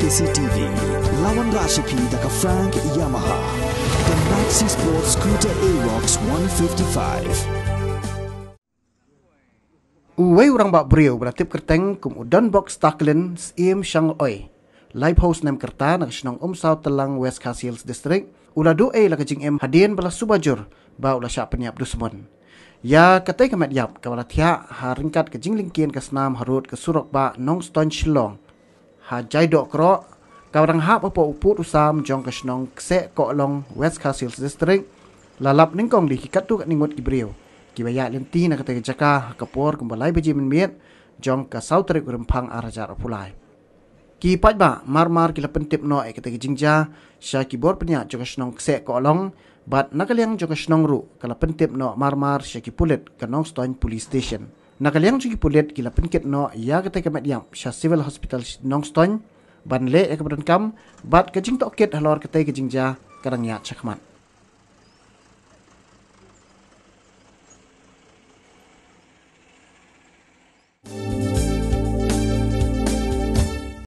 KCTV, lawan Rashipi daka Frank Yamaha, the Maxi Sports Scooter Aerox 155. Uway orang bak beriau beratip kerteng kum udan box taklin im syang oi. Live house nem kerta nak senang South Telang West Khasi Hills District. Ula doe la kajing em hadien bala subajur ba ula syak penyap dusmon. Ya katai kemet yap kawala tia haringkat kajing lingkien ke senam harut ke surok ba nong ston shilong. Ha jai dok kro kawarang hap apa uput usam jong ke senong kse ko long West Khasi Hills District. Lalap ningkong di hikatu kat ningut ibriu. Kibaya lenti nak kata jaka kapor kumbalai beji menmiet jong ka sautrik rempang arajar pulai. Ki pajba mar kila pentip no kata jingja sya kibor penya jong snong kse ko long bat nakaliang jong snong ru kala pentip no mar sya ki pulit ka nong stone police station. Nakaliang jong ki pulit kila penkit no ya kata kemet yam sya civil hospital nong stone ban le ek badan kam bat kajing toket halor kata jingja karang ya chakmat.